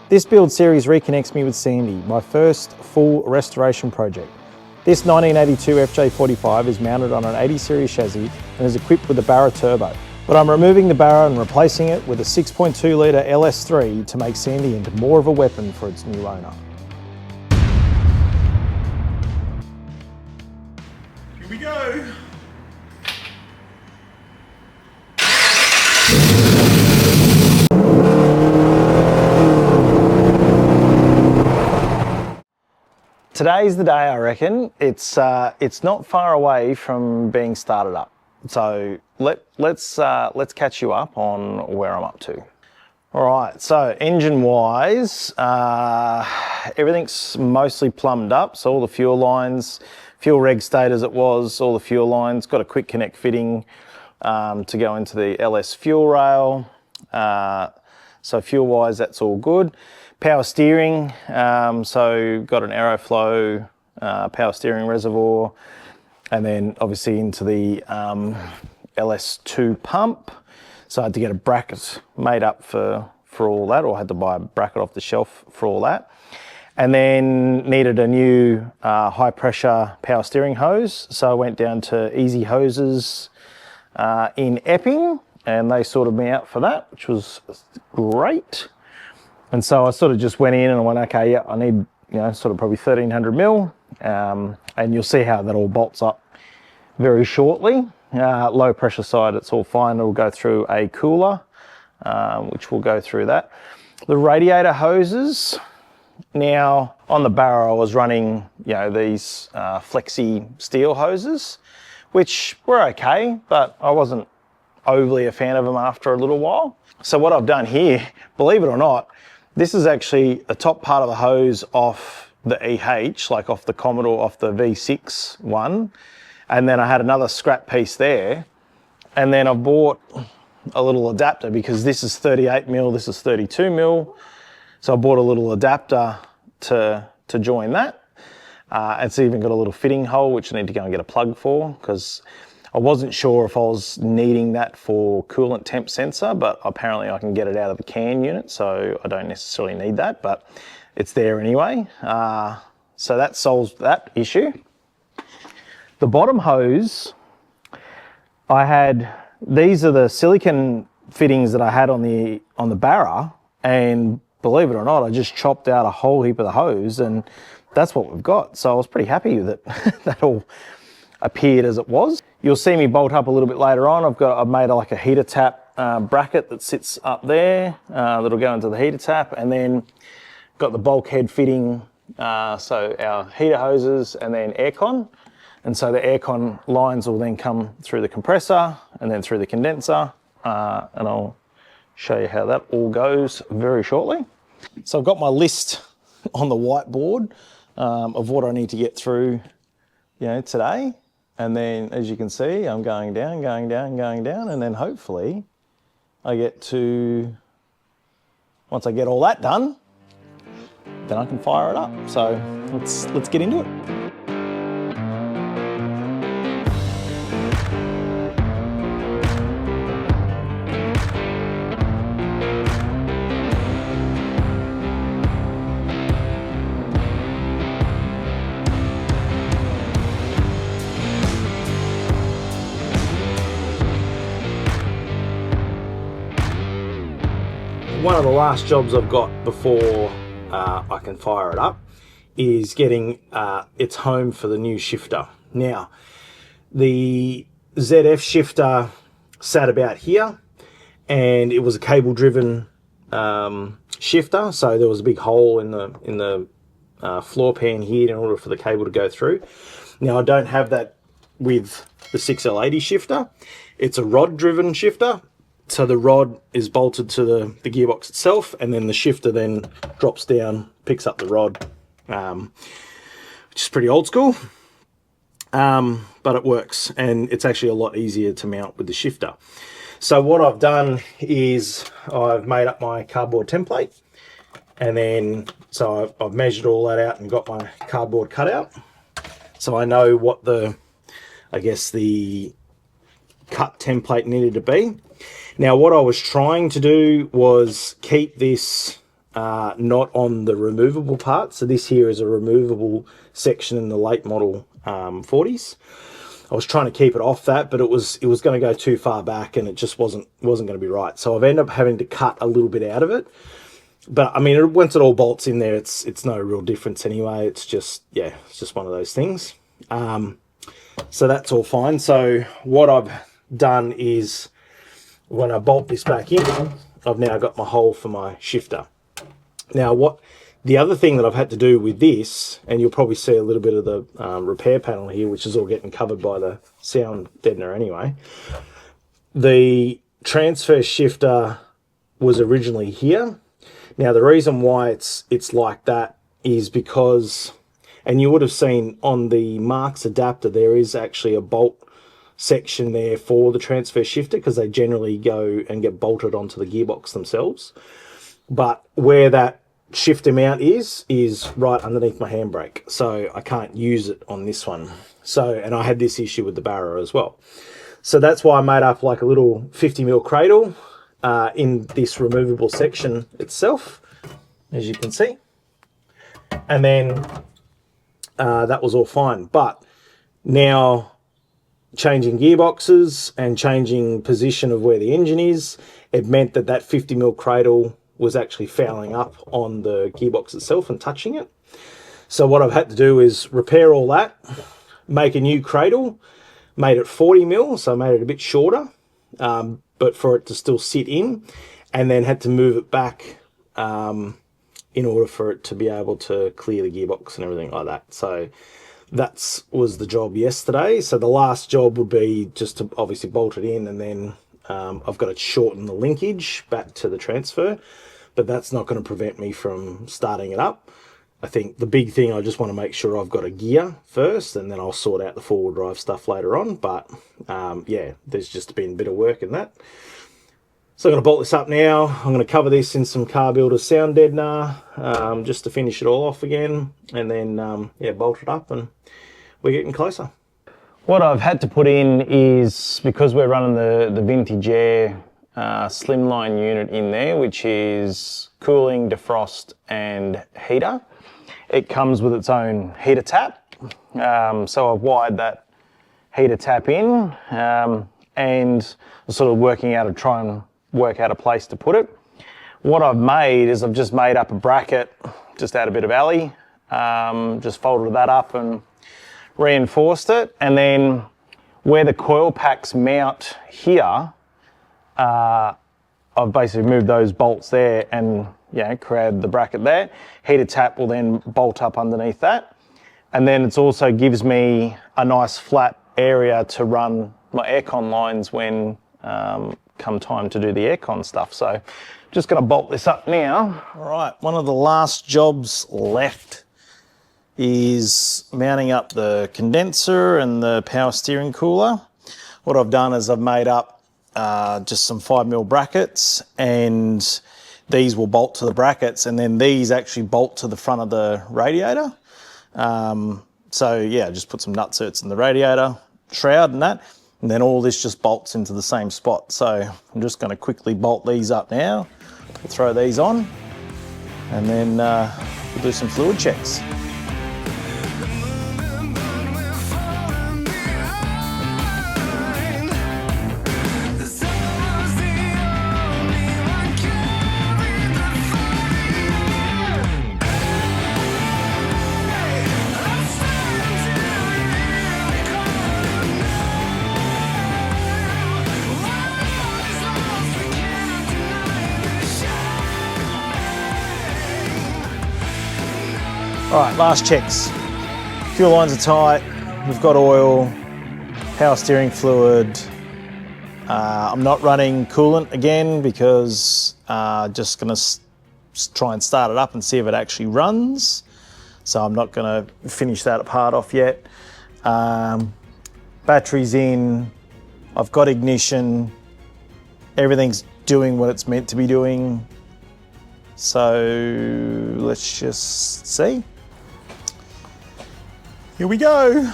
This build series reconnects me with Sandy, my first full restoration project. This 1982 FJ45 is mounted on an 80 series chassis and is equipped with a Barra turbo. But I'm removing the Barra and replacing it with a 6.2 litre LS3 to make Sandy into more of a weapon for its new owner. Here we go. Today's the day, I reckon. It's not far away from being started up. So let's catch you up on where I'm up to. All right, so engine-wise, everything's mostly plumbed up. So all the fuel lines, fuel reg state as it was, all the fuel lines, got a quick connect fitting to go into the LS fuel rail. So fuel-wise, that's all good. Power steering, so got an Aeroflow power steering reservoir, and then obviously into the LS2 pump. So I had to get a bracket made up for all that, or I had to buy a bracket off the shelf for all that. And then needed a new high pressure power steering hose. So I went down to Easy Hoses in Epping, and they sorted me out for that, which was great. And so I sort of just went in and I went, okay, yeah, I need, sort of probably 1300 mil. And you'll see how that all bolts up very shortly. Low pressure side, it's all fine. It'll go through a cooler, which will go through that. The radiator hoses. Now on the Barra, I was running, these flexi steel hoses, which were okay, but I wasn't overly a fan of them after a little while. So what I've done here, believe it or not, this is actually the top part of the hose off the EH, like off the Commodore, off the V6 one. And then I had another scrap piece there. And then I bought a little adapter because this is 38 mil, this is 32 mil. So I bought a little adapter to join that. It's even got a little fitting hole, which I need to go and get a plug for, because I wasn't sure if I was needing that for coolant temp sensor, but apparently I can get it out of the CAN unit, so I don't necessarily need that, but it's there anyway. So that solves that issue. The bottom hose, these are the silicone fittings that I had on the Barra, and believe it or not, I just chopped out a whole heap of the hose, and that's what we've got. So I was pretty happy with it. That all appeared as it was. You'll see me bolt up a little bit later on. I've made like a heater tap bracket that sits up there that'll go into the heater tap, and then got the bulkhead fitting, so our heater hoses and then aircon. And so the aircon lines will then come through the compressor and then through the condenser, and I'll show you how that all goes very shortly. So I've got my list on the whiteboard of what I need to get through today. And then, as you can see, I'm going down, and then hopefully I get to, once I get all that done, then I can fire it up. So let's get into it. One of the last jobs I've got before I can fire it up is getting its home for the new shifter. Now, the ZF shifter sat about here, and it was a cable driven shifter, so there was a big hole in the floor pan here in order for the cable to go through. Now, I don't have that with the 6L80 shifter. It's a rod driven shifter. So the rod is bolted to the gearbox itself, and then the shifter then drops down, picks up the rod, which is pretty old school, but it works, and it's actually a lot easier to mount with the shifter. So what I've done is I've made up my cardboard template, and then so I've measured all that out and got my cardboard cutout. So I know what the cut template needed to be. Now what I was trying to do was keep this not on the removable part. So this here is a removable section in the late model 40s. I was trying to keep it off that, but it was going to go too far back, and it just wasn't going to be right. So I've ended up having to cut a little bit out of it. But I mean, once it all bolts in there, it's no real difference anyway. It's just, yeah, it's just one of those things. So that's all fine. So what I've done is, when I bolt this back in, I've now got my hole for my shifter. Now, the other thing that I've had to do with this, and you'll probably see a little bit of the repair panel here, which is all getting covered by the sound deadener anyway. The transfer shifter was originally here. Now, the reason why it's like that is because, and you would have seen on the Marks adapter, there is actually a bolt section there for the transfer shifter, because they generally go and get bolted onto the gearbox themselves. But where that shifter mount is right underneath my handbrake, so I can't use it on this one. So, and I had this issue with the Barrow as well. So that's why I made up like a little 50mm cradle in this removable section itself, as you can see. And then that was all fine. But now, changing gearboxes and changing position of where the engine is, it meant that 50mm cradle was actually fouling up on the gearbox itself and touching it. So what I've had to do is repair all that, make a new cradle, made it 40mm, so I made it a bit shorter, but for it to still sit in, and then had to move it back in order for it to be able to clear the gearbox and everything like that. So that was the job yesterday. So the last job would be just to obviously bolt it in, and then I've got to shorten the linkage back to the transfer, but that's not going to prevent me from starting it up. I think the big thing, I just want to make sure I've got a gear first, and then I'll sort out the four-wheel drive stuff later on. But yeah, there's just been a bit of work in that. So I'm going to bolt this up now. I'm going to cover this in some Car Builder sound deadener, just to finish it all off again, and then yeah, bolt it up, and we're getting closer. What I've had to put in is, because we're running the Vintage Air slimline unit in there, which is cooling, defrost and heater. It comes with its own heater tap. So I've wired that heater tap in, and I'm sort of trying to work out a place to put it. What I've made is I've just made up a bracket, just out a bit of alley, just folded that up and reinforced it, and then where the coil packs mount here, I've basically moved those bolts there and created the bracket there. Heater tap will then bolt up underneath that, and then it also gives me a nice flat area to run my aircon lines when come time to do the aircon stuff. So just going to bolt this up now. All right, one of the last jobs left is mounting up the condenser and the power steering cooler. What I've done is I've made up just some 5mm brackets, and these will bolt to the brackets, and then these actually bolt to the front of the radiator. So yeah, just put some nutserts in the radiator shroud and that, and then all this just bolts into the same spot. So I'm just going to quickly bolt these up now. We'll throw these on, and then we'll do some fluid checks. All right, last checks. Fuel lines are tight, we've got oil, power steering fluid. I'm not running coolant again because just gonna try and start it up and see if it actually runs. So I'm not gonna finish that part off yet. Battery's in, I've got ignition, everything's doing what it's meant to be doing. So let's just see. Here we go.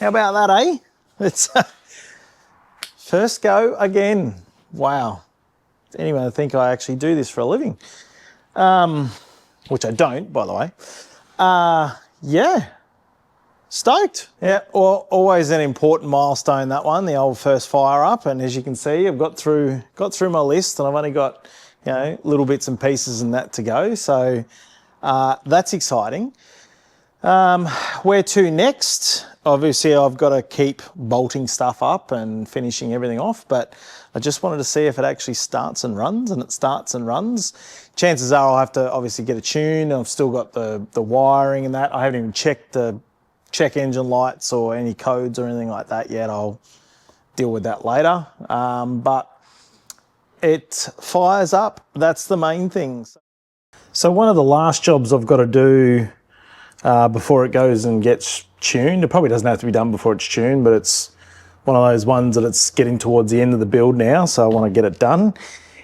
How about that, eh? It's first go again. Wow. Anyone think I actually do this for a living? Which I don't, by the way. Yeah, stoked. Yeah, well, always an important milestone, that one, the old first fire up. And as you can see, I've got through my list, and I've only got, you know, little bits and pieces and that to go. So that's exciting. Where to next? Obviously, I've got to keep bolting stuff up and finishing everything off, but I just wanted to see if it actually starts and runs, and it starts and runs. Chances are I'll have to obviously get a tune. I've still got the wiring and that. I haven't even checked the check engine lights or any codes or anything like that yet. I'll deal with that later. But it fires up. That's the main thing. So one of the last jobs I've got to do before it goes and gets tuned. It probably doesn't have to be done before it's tuned, but it's one of those ones that it's getting towards the end of the build now, so I want to get it done,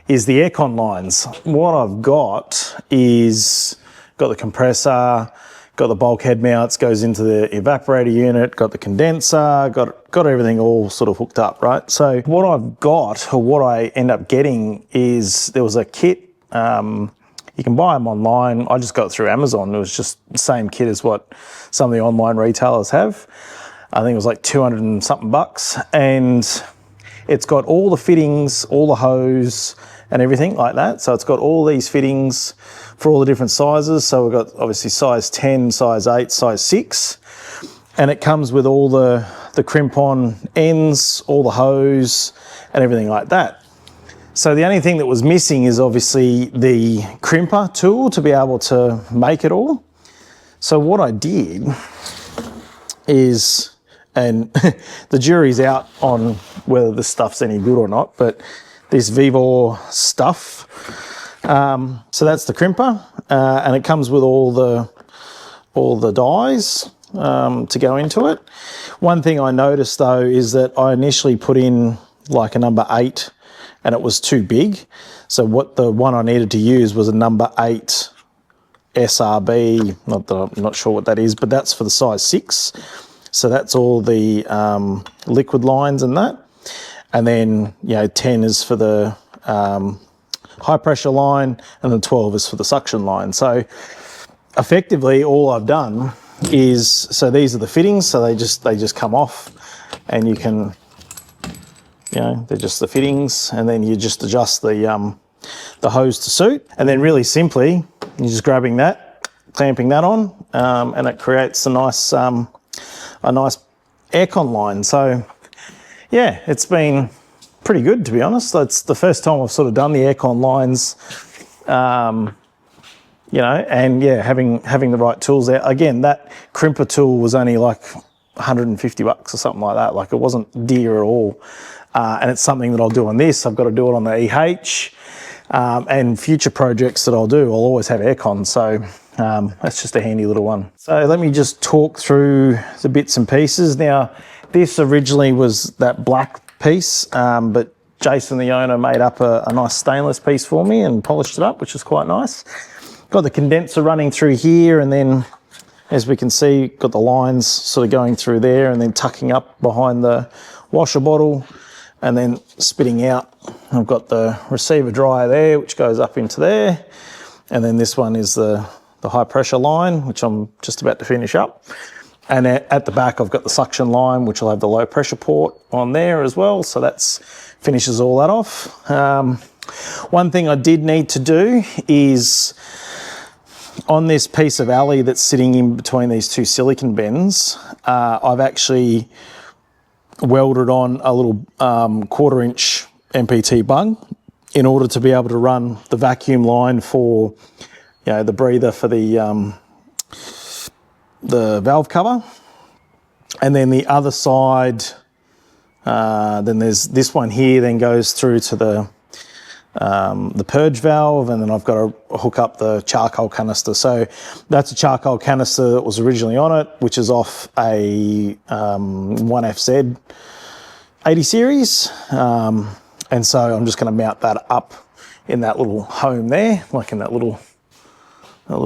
is the aircon lines. What I've got is, got the compressor, got the bulkhead mounts, goes into the evaporator unit, got the condenser, got everything all sort of hooked up, right? So what I've got, or what I end up getting, is there was a kit. You can buy them online. I just got it through Amazon. It was just the same kit as what some of the online retailers have. I think it was like 200 and something bucks. And it's got all the fittings, all the hose and everything like that. So it's got all these fittings for all the different sizes. So we've got obviously size 10, size 8, size 6. And it comes with all the crimp-on ends, all the hose and everything like that. So the only thing that was missing is obviously the crimper tool to be able to make it all. So what I did is, and the jury's out on whether this stuff's any good or not, but this Vivor stuff. So that's the crimper, and it comes with all the dies to go into it. One thing I noticed though is that I initially put in like a number 8, and it was too big. So what the one I needed to use was a number 8 SRB, not that I'm not sure what that is, but that's for the size 6. So that's all the liquid lines and that. And then, you know, 10 is for the high pressure line, and then 12 is for the suction line. So effectively all I've done is, so these are the fittings, so they just come off, and you can, you know, they're just the fittings, and then you just adjust the hose to suit. And then really simply, you're just grabbing that, clamping that on, and it creates a nice aircon line. So yeah, it's been pretty good, to be honest. It's the first time I've sort of done the aircon lines, you know, and yeah, having the right tools there. Again, that crimper tool was only like 150 bucks or something like that. Like, it wasn't dear at all. And it's something that I'll do on this. I've got to do it on the EH, and future projects that I'll do, I'll always have aircon. So that's just a handy little one. So let me just talk through the bits and pieces. Now, this originally was that black piece, but Jason, the owner, made up a nice stainless piece for me and polished it up, which is quite nice. Got the condenser running through here, and then, as we can see, got the lines sort of going through there and then tucking up behind the washer bottle, and then spitting out. I've got the receiver dryer there, which goes up into there. And then this one is the high pressure line, which I'm just about to finish up. And at the back, I've got the suction line, which will have the low pressure port on there as well. So that's finishes all that off. One thing I did need to do is, on this piece of alley that's sitting in between these two silicon bends, I've actually welded on a little 1/4-inch MPT bung in order to be able to run the vacuum line for, you know, the breather for the valve cover. And then the other side, then there's this one here, then goes through to the purge valve, and then I've got to hook up the charcoal canister. So that's a charcoal canister that was originally on it, which is off a 1FZ 80 series. And so I'm just going to mount that up in that little home there, like in that little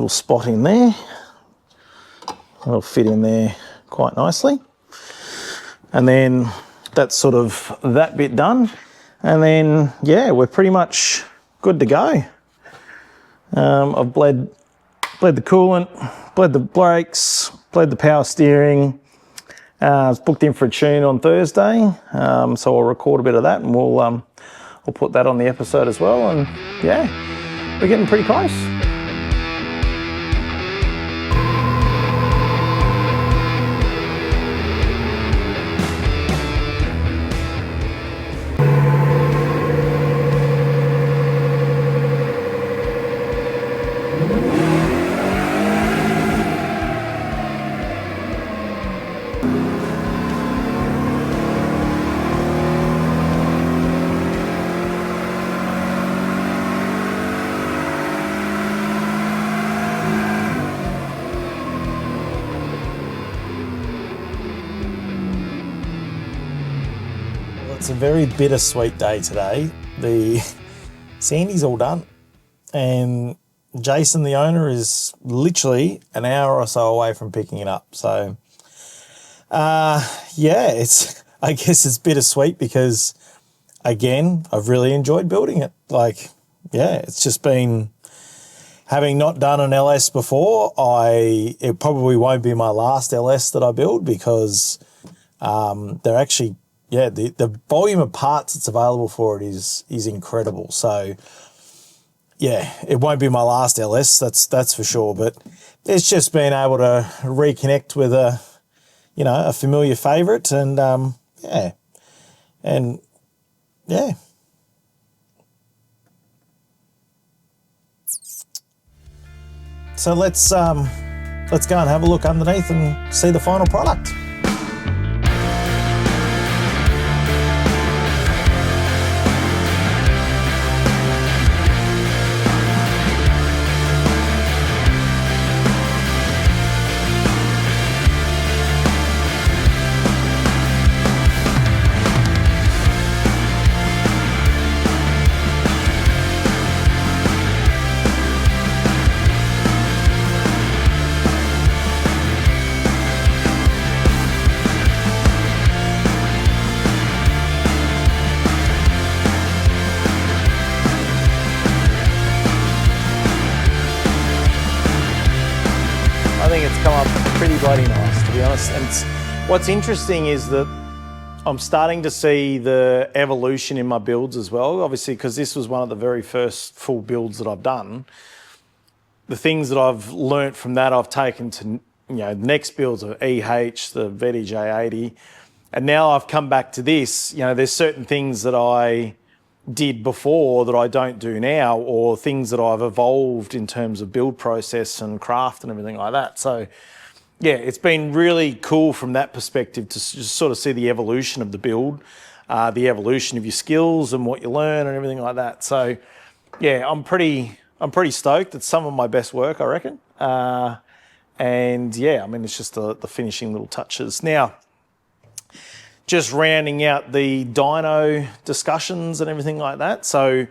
spot in there. It'll fit in there quite nicely. And then that's sort of that bit done. And then, yeah, we're pretty much good to go. I've bled the coolant, bled the brakes, bled the power steering. I was booked in for a tune on Thursday, so I'll record a bit of that and we'll put that on the episode as well. And yeah, we're getting pretty close. It's a very bittersweet day today. The Sandy's all done and Jason, the owner, is literally an hour or so away from picking it up. So, yeah, I guess it's bittersweet because, again, I've really enjoyed building it. Like, yeah, it's just been, having not done an LS before, it probably won't be my last LS that I build because they're actually, yeah, the volume of parts that's available for it is incredible. So, yeah, it won't be my last LS, that's for sure. But it's just been able to reconnect with a familiar favourite, and yeah, and yeah. So let's go and have a look underneath and see the final product. I think it's come up pretty bloody nice, to be honest. And what's interesting is that I'm starting to see the evolution in my builds as well, obviously, because this was one of the very first full builds that I've done. The things that I've learnt from that I've taken to, next builds of EH, the VDJ80, and now I've come back to this. There's certain things that I did before that I don't do now, or things that I've evolved in terms of build process and craft and everything like that. So yeah, it's been really cool from that perspective to just sort of see the evolution of the build, the evolution of your skills and what you learn and everything like that. So yeah, I'm pretty stoked. It's some of my best work, I reckon. And yeah, I mean, it's just the finishing little touches. Now, just rounding out the dyno discussions and everything like that. So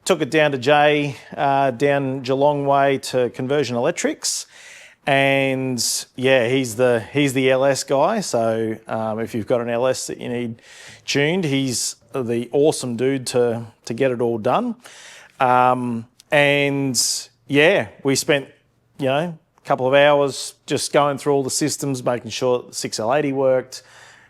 took it down to Jay, down Geelong way to Conversion Electrics. And yeah, he's the LS guy. So if you've got an LS that you need tuned, he's the awesome dude to get it all done. And yeah, we spent, a couple of hours just going through all the systems, making sure that the 6L80 worked,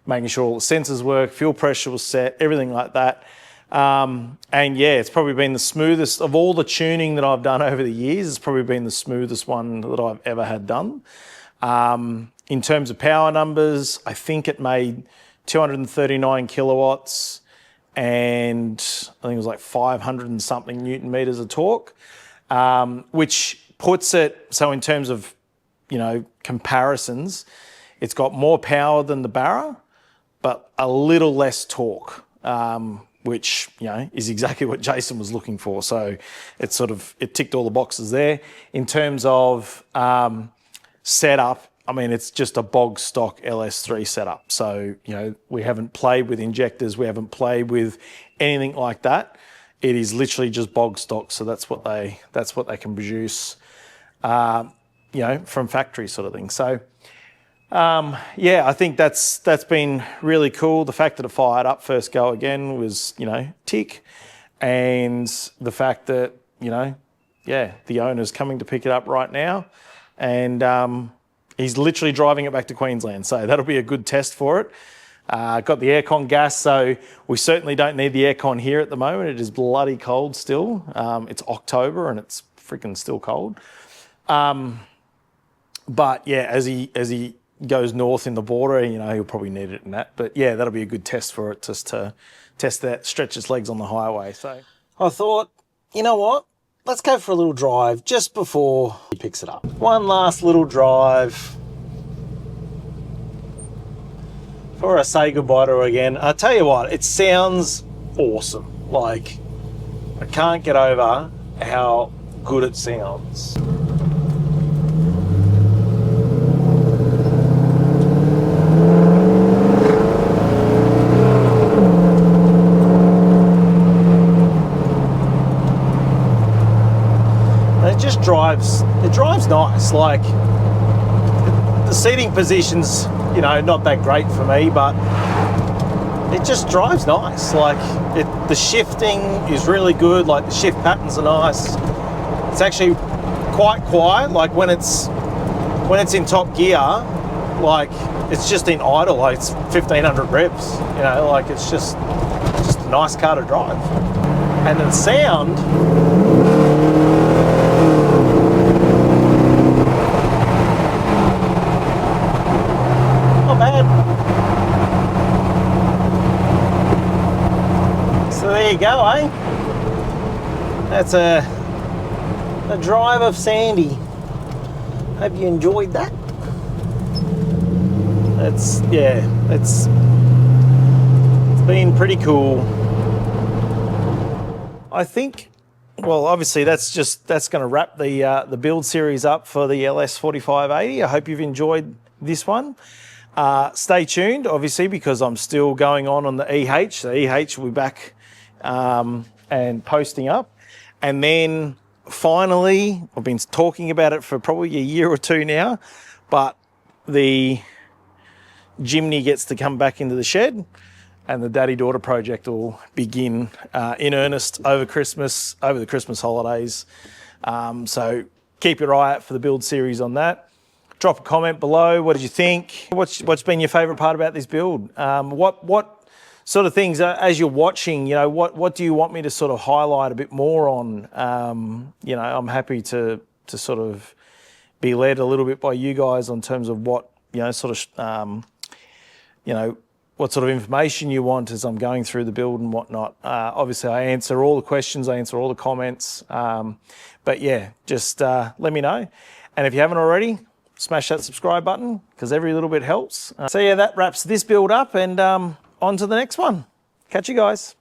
making sure all the sensors work, fuel pressure was set, everything like that. And yeah, it's probably been the smoothest of all the tuning that I've done over the years. It's probably been the smoothest one that I've ever had done. In terms of power numbers, I think it made 239 kilowatts and I think it was like 500 and something Newton meters of torque, which puts it, so in terms of, comparisons, it's got more power than the Barra, but a little less torque, which, is exactly what Jason was looking for. So it ticked all the boxes there. In terms of setup, I mean, it's just a bog stock LS3 setup. So, we haven't played with injectors. We haven't played with anything like that. It is literally just bog stock. So that's what they can produce, from factory sort of thing. So, Yeah, I think that's been really cool. The fact that it fired up first go again was, you know, tick. And the fact that, you know, yeah, the owner's coming to pick it up right now. And he's literally driving it back to Queensland. So that'll be a good test for it. Got the aircon gas, so we certainly don't need the aircon here at the moment. It is bloody cold still. It's October and it's freaking still cold. But yeah, as he goes north in the border, you know, he'll probably need it in that. But yeah, that'll be a good test for it, just to test that, stretch its legs on the highway. So I thought, you know what? Let's go for a little drive just before he picks it up. One last little drive before I say goodbye to her again. I'll tell you what, it sounds awesome. Like, I can't get over how good it sounds. It drives nice. Like, the seating position's, you know, not that great for me, but it just drives nice. Like, the shifting is really good. Like, the shift patterns are nice. It's actually quite quiet. Like, when it's in top gear, like, it's just in idle. Like, it's 1500 revs. You know, like, it's just a nice car to drive. And the sound. So there you go, eh? That's a drive of Sandy. Hope you enjoyed that. It's been pretty cool. I think, well, obviously that's going to wrap the build series up for the LS 4580. I hope you've enjoyed this one. Stay tuned, obviously, because I'm still going on the EH. The EH will be back and posting up. And then finally, I've been talking about it for probably a year or two now, but the Jimny gets to come back into the shed and the daddy-daughter project will begin in earnest over the Christmas holidays. So keep your eye out for the build series on that. Drop a comment below. What did you think? What's been your favourite part about this build? What sort of things, as you're watching, you know, what do you want me to sort of highlight a bit more on? You know, I'm happy to sort of be led a little bit by you guys on terms of what, you know, sort of, you know, what sort of information you want as I'm going through the build and whatnot. Obviously, I answer all the questions, I answer all the comments. But yeah, just let me know. And if you haven't already, smash that subscribe button because every little bit helps. So yeah, that wraps this build up and on to the next one. Catch you guys.